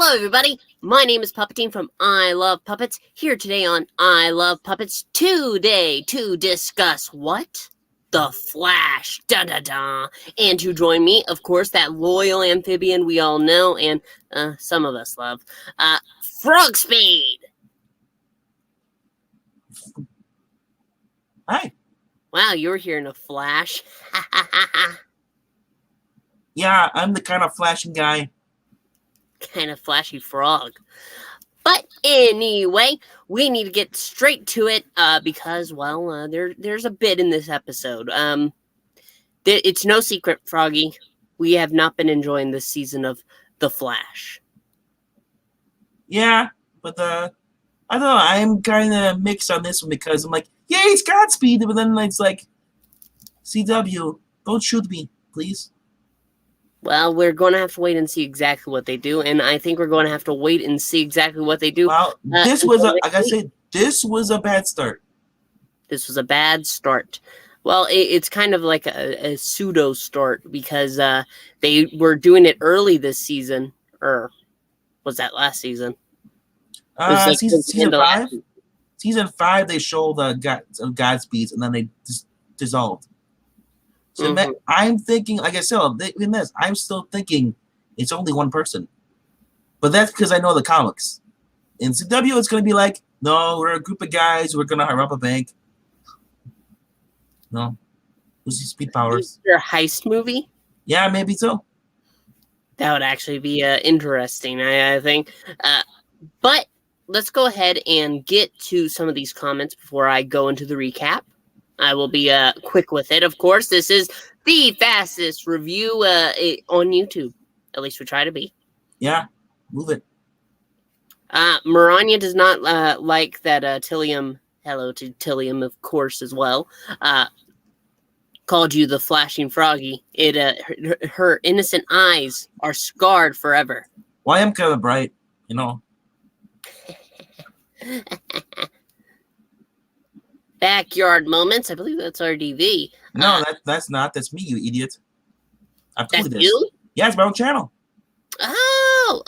Hello, everybody. My name is Puppeteen from I Love Puppets, here today on I Love Puppets, today to discuss what? The Flash. Da-da-da. And to join me, of course, that loyal amphibian we all know and some of us love, Frog Speed. Hi. Wow, you're here in a flash. Yeah, I'm the kind of flashing guy. Kind of flashy frog. But anyway, we need to get straight to it because, well, there's a bit in this episode. It's no secret, Froggy. We have not been enjoying this season of The Flash. Yeah, but I don't know. I'm kind of mixed on this one because I'm like, yay, it's Godspeed, but then it's like, CW, don't shoot me, please. Well, we're going to have to wait and see exactly what they do, and I think we're going to have to wait and see exactly what they do. Well, this was like I said, this was a bad start. This was a bad start. Well, it's kind of like a pseudo start because they were doing it early this season, or was that last season? Season 5. Season 5, they show the Godspeeds, and then they dissolved. So I'm thinking, like I said, in this, I'm still thinking it's only one person. But that's because I know the comics. In CW, it's going to be like, no, we're a group of guys. We're going to rob a bank. No. Who's his speed powers? Is there a heist movie? Yeah, maybe so. That would actually be interesting, I think. But let's go ahead and get to some of these comments before I go into the recap. I will be quick with it. Of course, this is the fastest review on YouTube. At least we try to be. Yeah, move it. Maranya does not like that Tillium, hello to Tillium, of course, as well, called you the flashing froggy. Her innocent eyes are scarred forever. Well, I am kind of bright, you know. Backyard moments. I believe that's RDV. No, that's not. That's me, you idiot. I've told you this. You? Yeah, it's my own channel. Oh.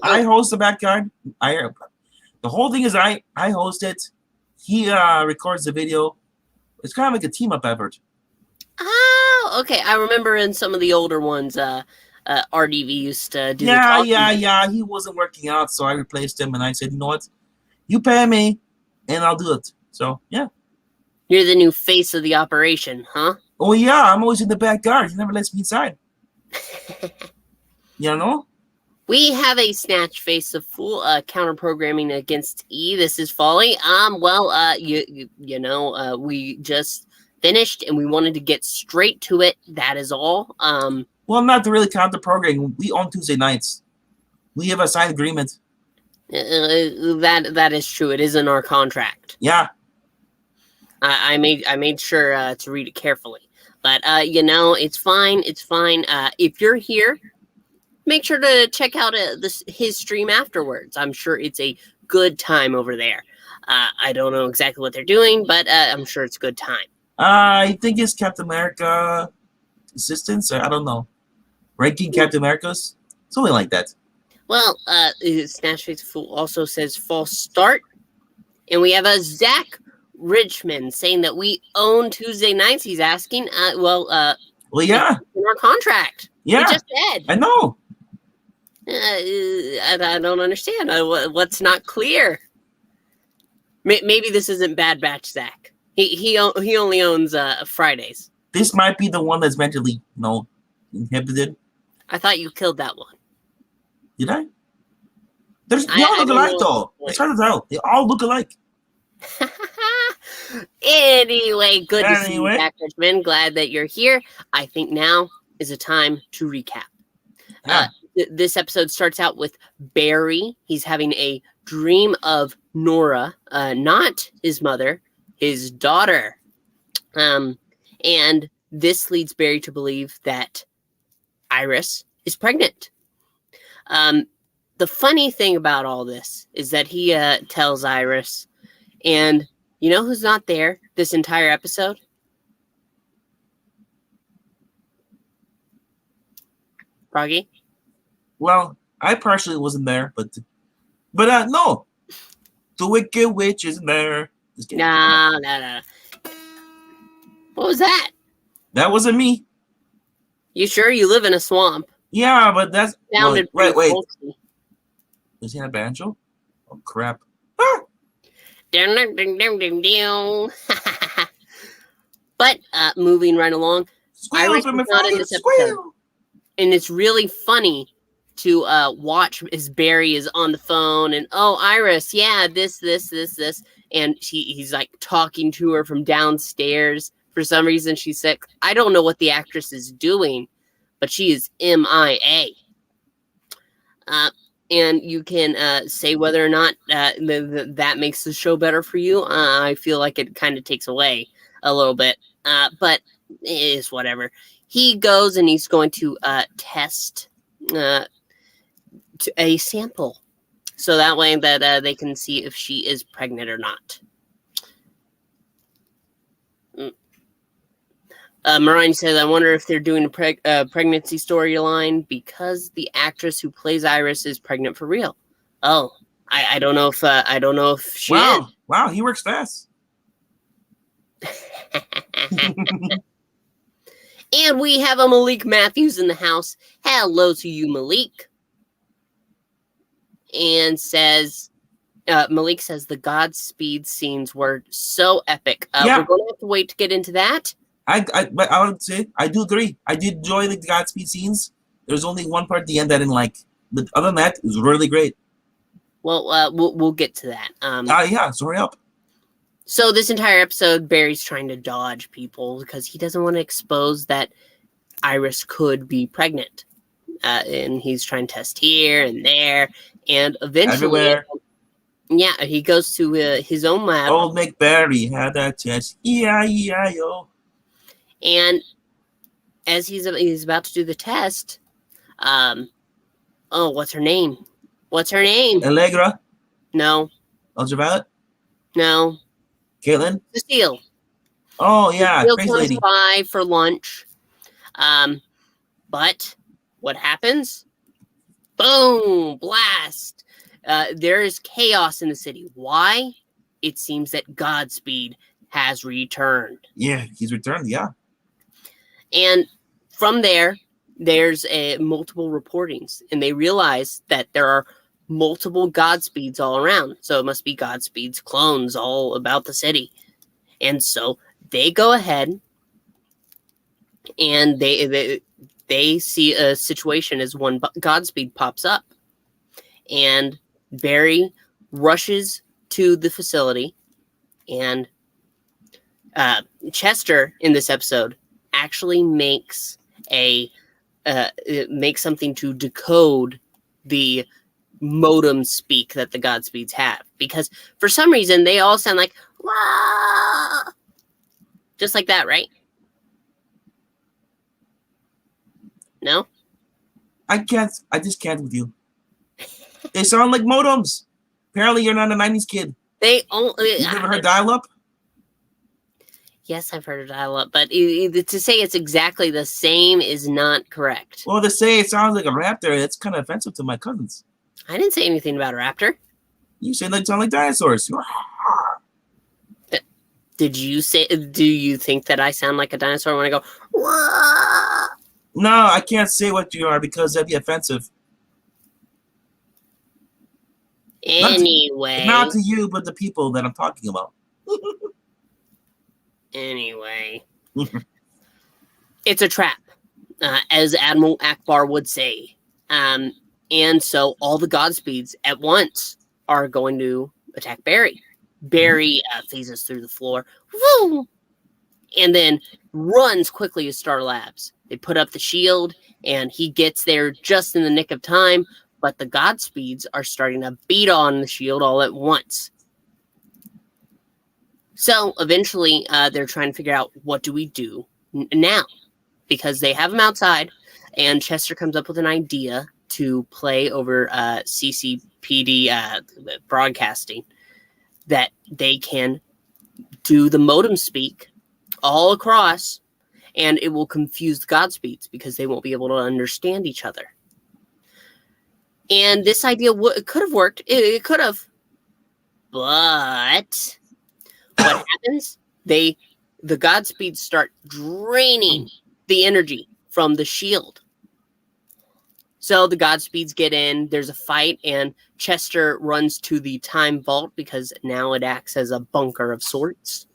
I host the Backyard. The whole thing is I host it. He records the video. It's kind of like a team up effort. Oh, okay. I remember in some of the older ones, RDV used to do. Yeah. He wasn't working out, so I replaced him, and I said, you know what? You pay me, and I'll do it. So yeah. You're the new face of the operation, huh? Oh yeah, I'm always in the backyard. He never lets me inside. You know? We have a snatch face of full counter programming against E. This is Folly. You know, we just finished and we wanted to get straight to it. That is all. Well, not to really counter programming. We own Tuesday nights. We have a signed agreement. That is true. It is in our contract. Yeah. I made sure to read it carefully. But you know, it's fine. It's fine. If you're here, make sure to check out his stream afterwards. I'm sure it's a good time over there. I don't know exactly what they're doing, but I'm sure it's a good time. I think it's Captain America assistance. I don't know. Ranking Captain America's? Something like that. Well, Snatch Face Fool also says false start. And we have a Zach Richmond saying that we own Tuesday nights. He's asking, well, yeah. In our contract. Yeah. We just said. I know. I don't understand. What's not clear? Maybe this isn't Bad Batch Zach. He only owns Fridays. This might be the one that's mentally, inhibited. I thought you killed that one. Did I? They all look alike, though. It's hard to tell. They all look alike. Anyway, good to see you back, Richmond. Glad that you're here. I think now is a time to recap. Yeah. This episode starts out with Barry. He's having a dream of Nora, not his mother, his daughter. And this leads Barry to believe that Iris is pregnant. The funny thing about all this is that he tells Iris, and you know who's not there this entire episode? Froggy? Well, I partially wasn't there, but no, the Wicked Witch isn't there. No. What was that? That wasn't me. You sure you live in a swamp? Yeah, but that's sounded wait. Folksy. Does he have a banjo? Oh crap! But moving right along, Iris is not in this episode, and it's really funny to watch as Barry is on the phone and Iris, yeah, this, and he's like talking to her from downstairs. For some reason, she's sick. I don't know what the actress is doing, but she is MIA. And you can say whether or not that makes the show better for you. I feel like it kind of takes away a little bit, but it is whatever. He goes and he's going to test a sample, so that way that they can see if she is pregnant or not. Mariah says, I wonder if they're doing a pregnancy storyline because the actress who plays Iris is pregnant for real. Oh, I don't know if she is. Wow, he works fast. And we have a Malik Matthews in the house. Hello to you, Malik. And says, Malik says the Godspeed scenes were so epic. We're going to have to wait to get into that. But I would say I do agree. I did enjoy the Godspeed scenes. There's only one part at the end that I didn't like, but other than that, it was really great. Well, we'll get to that. Yeah, sorry up. So this entire episode, Barry's trying to dodge people because he doesn't want to expose that Iris could be pregnant, and he's trying to test here and there, and eventually, everywhere. Yeah, he goes to his own lab. Old McBarry had that test. E-I-E-I-O. And as he's about to do the test, what's her name? Allegra? No. Ultraviolet? No. Caitlin? Cecile. Oh, yeah. Cecile Crazy comes lady. by for lunch. But what happens? Boom! Blast! There is chaos in the city. Why? It seems that Godspeed has returned. Yeah, he's returned, yeah. And from there's multiple reportings, and they realize that there are multiple Godspeeds all around. So it must be Godspeed's clones all about the city. And so they go ahead and they see a situation as one Godspeed pops up. And Barry rushes to the facility, and Chester in this episode actually makes something to decode the modem speak that the Godspeeds have, because for some reason they all sound like wah! Just like that, right? No? I just can't with you. They sound like modems. Apparently you're not a 90s kid. They only You never heard dial-up? Yes, I've heard of dial-up, but to say it's exactly the same is not correct. Well, to say it sounds like a raptor, it's kind of offensive to my cousins. I didn't say anything about a raptor. You said they sound like dinosaurs. Did you say? Do you think that I sound like a dinosaur when I go? Wah! No, I can't say what you are because that'd be offensive. Anyway, not to you, but the people that I'm talking about. Anyway, it's a trap, as Admiral Akbar would say. And so all the Godspeeds at once are going to attack Barry. Barry phases through the floor, woo, and then runs quickly to Star Labs. They put up the shield, and he gets there just in the nick of time, but the Godspeeds are starting to beat on the shield all at once. So eventually, they're trying to figure out, what do we do now? Because they have him outside, and Chester comes up with an idea to play over CCPD broadcasting, that they can do the modem speak all across, and it will confuse the Godspeeds because they won't be able to understand each other. And this idea could have worked. It could have. But what happens? The Godspeeds start draining the energy from the shield. So the Godspeeds get in, there's a fight, and Chester runs to the time vault because now it acts as a bunker of sorts.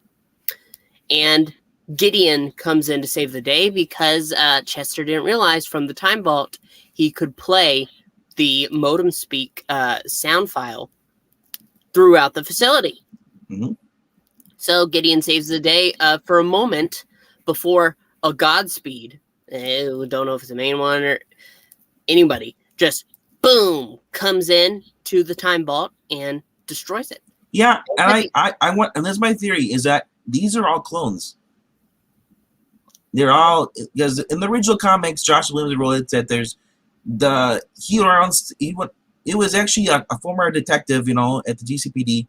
And Gideon comes in to save the day because Chester didn't realize from the time vault he could play the modem speak sound file throughout the facility. Mm-hmm. So Gideon saves the day for a moment before a Godspeed, don't know if it's the main one or anybody, just boom, comes in to the time vault and destroys it. Yeah, and I want, and that's my theory, is that these are all clones. They're all, because in the original comics, Josh Williams wrote it that there's it was actually a former detective, at the GCPD,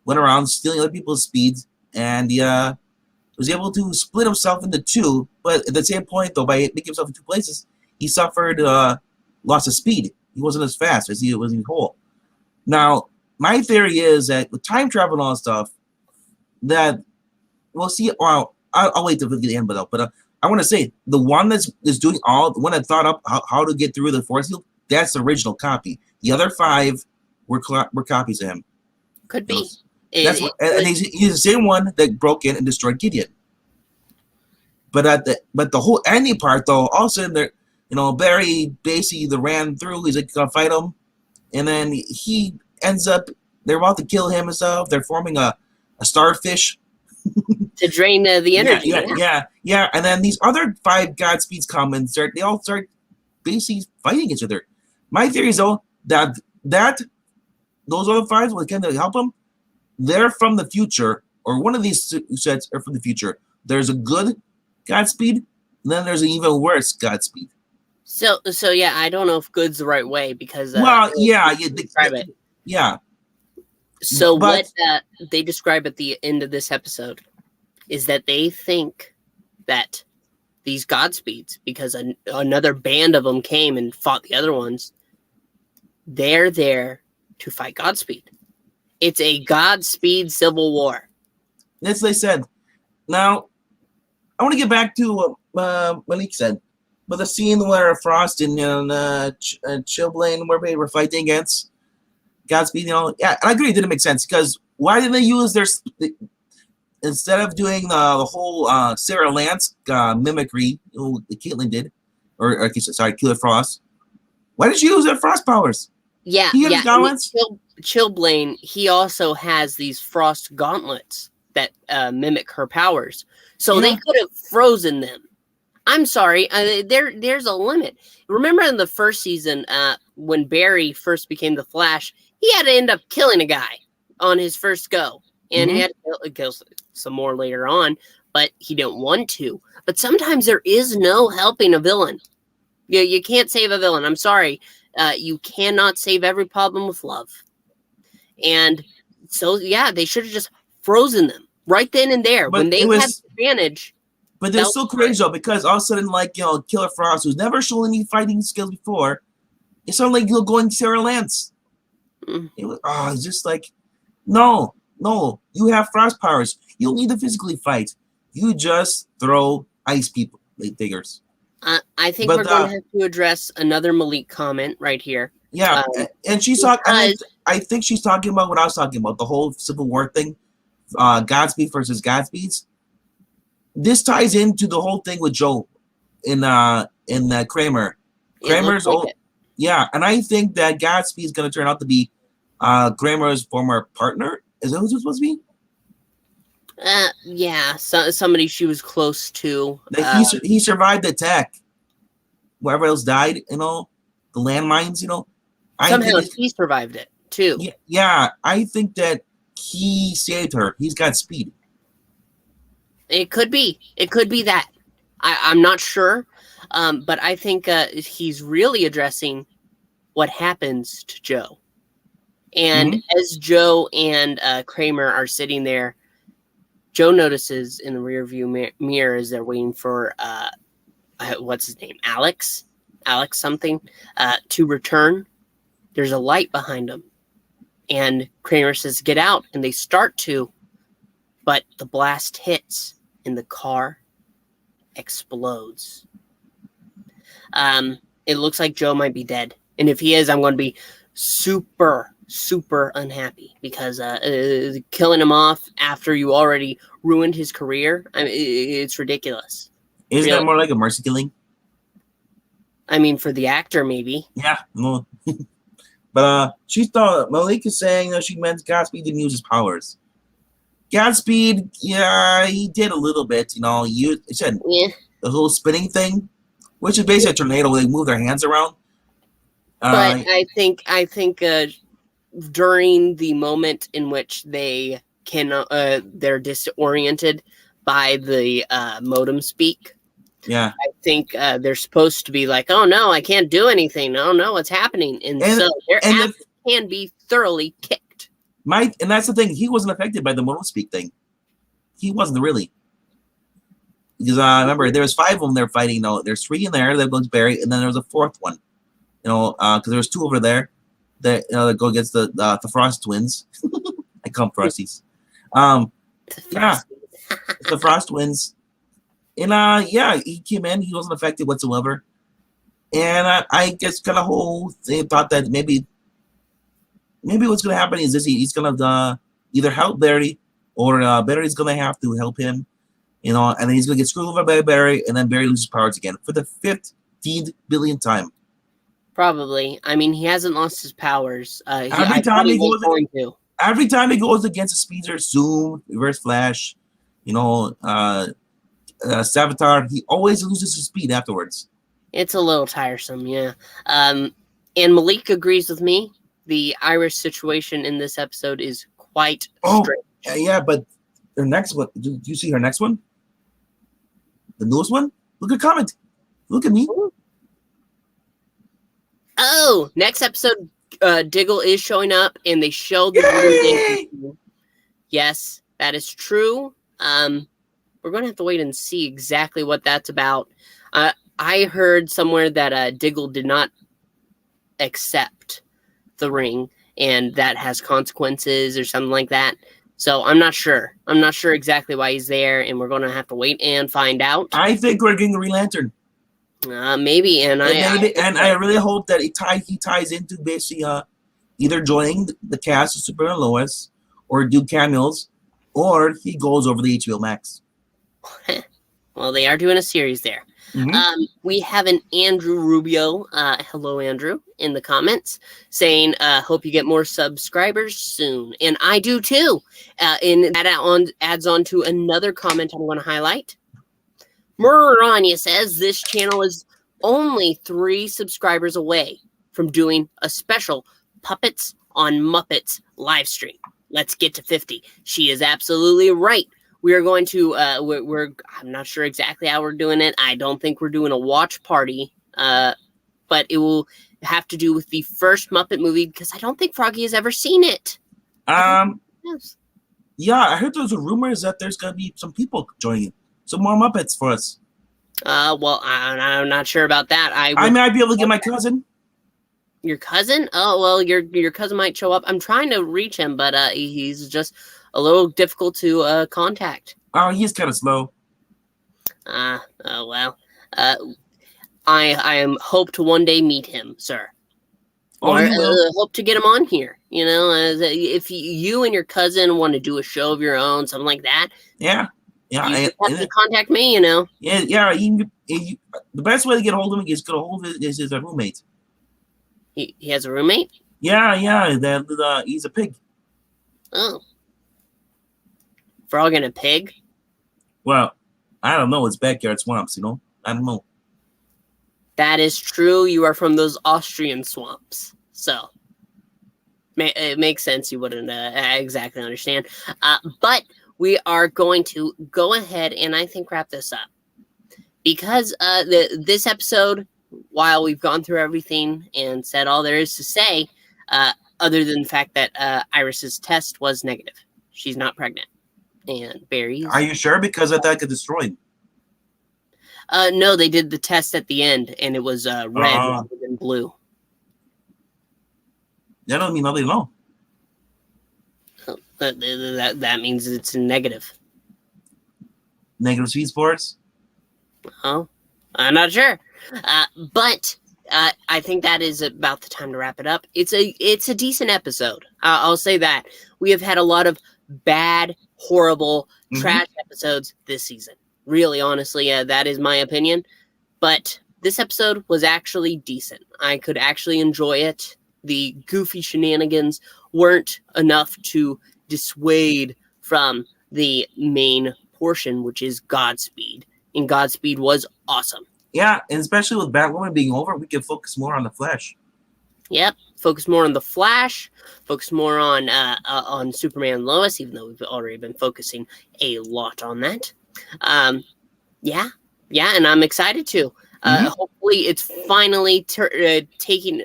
went around stealing other people's speeds, and he was able to split himself into two, but at the same point, though, by making himself in two places, he suffered loss of speed. He wasn't as fast as he was in whole. Now, my theory is that with time travel and all that stuff, that we'll see. Well, I'll wait till the end, but I want to say the one that's doing the one that thought up how to get through the force field, that's the original copy. The other 5 were copies of him. Could be. And he's the same one that broke in and destroyed Gideon. But the whole ending part, though, all of a sudden, Barry basically ran through. He's like gonna fight him, and then he ends up. They're about to kill him and stuff. They're forming a starfish to drain the energy. Yeah. And then these other 5 Godspeeds come and they all start basically fighting each other. My theory is, though, that those other 5 will kind of help them. They're from the future, or one of these sets are from the future. There's a good Godspeed, and then there's an even worse Godspeed. So yeah, I don't know if good's the right way because describe it. Yeah. So what they describe at the end of this episode is that they think that these Godspeeds, because another band of them came and fought the other ones, they're there to fight Godspeed. It's a Godspeed civil war. That's what they said. Now, I want to get back to what Malik said. But the scene where Frost and Chilblain were fighting against Godspeed, yeah, I agree, it didn't make sense, because why didn't they use instead of doing the whole Sarah Lance mimicry, that Caitlin did, or Killer Frost, why did you use their Frost powers? Yeah. Chilblain, he also has these Frost gauntlets that mimic her powers, so they could have frozen them. I'm sorry, there's a limit. Remember in the first season, when Barry first became the Flash, he had to end up killing a guy on his first go. And he had to kill some more later on, but he didn't want to. But sometimes there is no helping a villain. You can't save a villain. I'm sorry. You cannot save every problem with love. And so, yeah, they should have just frozen them right then and there. But when they had the advantage. But they're still crazy, though, because all of a sudden, Killer Frost, who's never shown any fighting skills before, it sounded like you're going Sarah Lance. It's just like, no, you have Frost powers. You don't need to physically fight. You just throw ice people, figures. I think we're going to have to address another Malik comment right here. Yeah, and she's talking. I think she's talking about what I was talking about, the whole Civil War thing, Godspeed versus Godspeeds. This ties into the whole thing with Joe in Kramer. Kramer's old, yeah, and I think that Godspeed is going to turn out to be Kramer's former partner. Is that who it's supposed to be? Yeah, somebody she was close to. He survived the attack. Whoever else died, the landmines, Somehow he survived it too. Yeah, I think that he saved her. He's got speed. It could be that. I'm not sure, but I think he's really addressing what happens to Joe. And as Joe and Kramer are sitting there, Joe notices in the rearview mirror as they're waiting for what's his name, Alex something, to return. there's a light behind them. And Kramer says, get out. And they start to, but the blast hits and the car explodes. It looks like Joe might be dead. And if he is, I'm going to be super, super unhappy because killing him off after you already ruined his career, I mean, it's ridiculous. Isn't that more like a mercy killing? I mean, for the actor, maybe. Yeah, no. But she thought Malik is saying that she meant Godspeed didn't use his powers. Godspeed, yeah, he did a little bit. You know, he said the whole spinning thing, which is basically a tornado. They move their hands around. But I think during the moment in which they they're disoriented by the modem speak. Yeah, I think they're supposed to be like, oh no, I can't do anything. I don't know what's happening, and so their ass can be thoroughly kicked. And that's the thing. He wasn't affected by the modem speak thing. He wasn't really. Because remember, there was 5 of them they're fighting. No, there's 3 in there that goes Barry, and then there was a 4th one. You know, because there was 2 over there that go against the Frost twins. I call them Frosties. Yeah, the Frost twins. And yeah, he came in. He wasn't affected whatsoever. And I guess kind of whole thing thought that maybe what's gonna happen is this: he's gonna either help Barry or Barry's gonna have to help him. You know, and then he's gonna get screwed over by Barry, and then Barry loses powers again for the 15 billionth time. Probably. I mean, he hasn't lost his powers. Every time he goes against a speeder, Zoom, Reverse Flash, you know, Savitar, he always loses his speed afterwards. It's a little tiresome, yeah. And Malik agrees with me. The Iris situation in this episode is quite strange. Yeah, but her next one, do you see her next one? The newest one? Look at comment. Look at me. Oh, next episode, Diggle is showing up, and they show the Yes, that is true. We're going to have to wait and see exactly what that's about. I heard somewhere that Diggle did not accept the ring, and that has consequences or something like that. So I'm not sure. I'm not sure exactly why he's there, and we're going to have to wait and find out. I think we're getting a Green Lantern. Maybe, and I really hope that he ties into basically either joining the cast of Superman and Lois, or do cameos, or he goes over the HBO Max. Well, they are doing a series there. Mm-hmm. We have an Andrew Rubio, hello Andrew, in the comments saying, hope you get more subscribers soon. And I do too. And that adds on to another comment I'm going to highlight. Murrania says this channel is only 3 subscribers away from doing a special Puppets on Muppets live stream. Let's get to 50. She is absolutely right. We are going to, I'm not sure exactly how we're doing it. I don't think we're doing a watch party, but it will have to do with the first Muppet movie because I don't think Froggy has ever seen it. Yes. Yeah, I heard those rumors that there's going to be some people joining, some more Muppets for us. Well, I'm not sure about that. I might be able to get my cousin. Your cousin? Oh, well, your cousin might show up. I'm trying to reach him, but he's just a little difficult to contact. Oh, he's kind of slow. Oh, well. I am hope to one day meet him, sir. Or hope to get him on here. You know, if you and your cousin want to do a show of your own, something like that. Yeah. Yeah, you have to contact me, you know. Yeah. The best way to get a hold of him is get a hold of his roommate. He has a roommate? Yeah. He's a pig. Oh. Frog and a pig? Well, I don't know. It's backyard swamps, you know. I don't know. That is true. You are from those Austrian swamps, so it makes sense. You wouldn't exactly understand, but we are going to go ahead and I think wrap this up because this episode, while we've gone through everything and said all there is to say, other than the fact that Iris's test was negative, she's not pregnant, and Barry's. Are you sure? Because I thought it got destroyed. No, they did the test at the end, and it was red rather than blue. That don't mean nothing at all. That means it's a negative. Negative speed sports? Oh, I'm not sure. But I think that is about the time to wrap it up. It's a decent episode. I'll say that. We have had a lot of bad, horrible, trash episodes this season. Really, honestly, that is my opinion. But this episode was actually decent. I could actually enjoy it. The goofy shenanigans weren't enough to dissuade from the main portion, which is Godspeed. And Godspeed was awesome. Yeah, and especially with Batwoman being over, we can focus more on the Flash. Yep, focus more on the Flash, focus more on Superman and Lois, even though we've already been focusing a lot on that. Yeah, and I'm excited to. Hopefully it's finally taking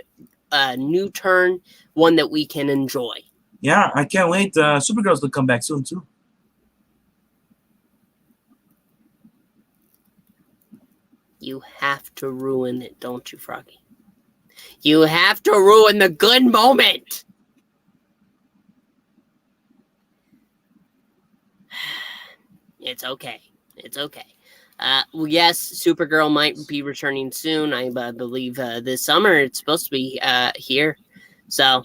a new turn, one that we can enjoy. Yeah, I can't wait. Supergirl's to come back soon, too. You have to ruin it, don't you, Froggy? You have to ruin the good moment. It's okay. It's okay. Well, yes, Supergirl might be returning soon. I believe this summer it's supposed to be here. So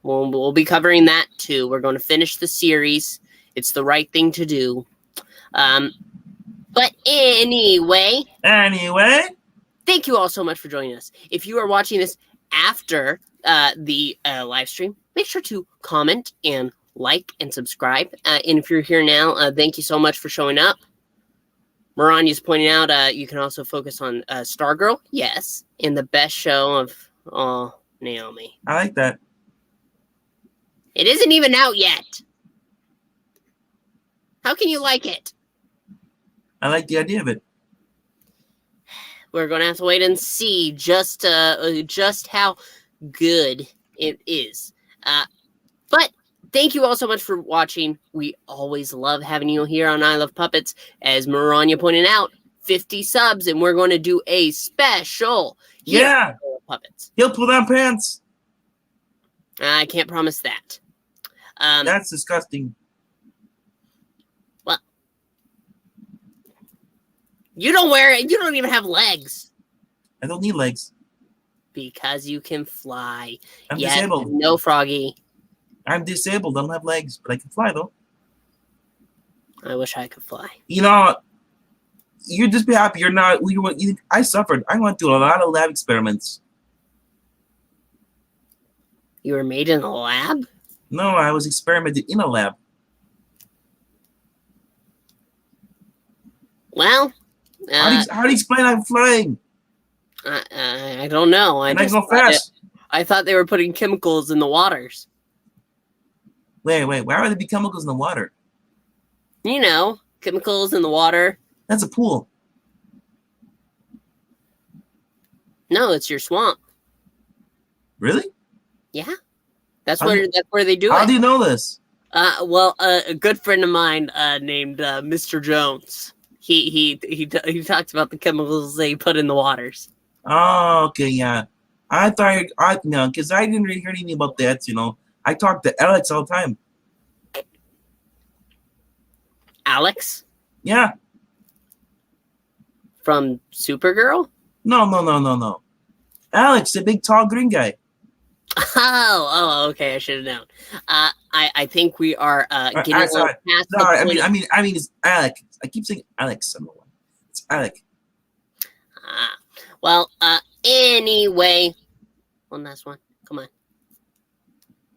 we'll be covering that too. We're going to finish the series. It's the right thing to do. But anyway, thank you all so much for joining us. If you are watching this after the live stream, make sure to comment and like and subscribe. And if you're here now, thank you so much for showing up. Marania's pointing out you can also focus on Stargirl. Yes, in the best show of Naomi. I like that. It isn't even out yet. How can you like it? I like the idea of it. We're going to have to wait and see just how good it is. But thank you all so much for watching. We always love having you here on I Love Puppets. As Marania pointed out, 50 subs, and we're going to do a special here on I Love Puppets. He'll pull down pants. I can't promise that. That's disgusting. Well, you don't wear it. You don't even have legs. I don't need legs. Because you can fly. I'm disabled. No, Froggy. I'm disabled. I don't have legs, but I can fly, though. I wish I could fly. You know, you'd just be happy you're not. I suffered. I went through a lot of lab experiments. You were made in a lab? No, I was experimented in a lab. Well, how do you explain I'm flying? I don't know. I go fast. I thought they were putting chemicals in the waters. Wait. Why would there be chemicals in the water? You know, chemicals in the water. That's a pool. No, it's your swamp. Really? Yeah. That's where they do it. How do you know this? Well, a good friend of mine named Mr. Jones. He talks about the chemicals they put in the waters. Oh, okay, yeah. I thought because I didn't really hear anything about that. You know, I talk to Alex all the time. Alex? Yeah. From Supergirl? No. Alex, the big tall green guy. Oh, okay. I should have known. I think we are getting a little past. Sorry, I mean, it's Alec. I keep saying Alex. It's Alec. Well, anyway, one last one. Come on.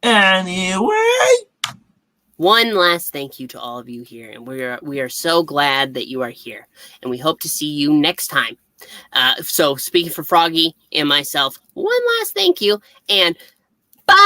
Anyway, one last thank you to all of you here, and we are so glad that you are here, and we hope to see you next time. So speaking for Froggy and myself, one last thank you, and bye!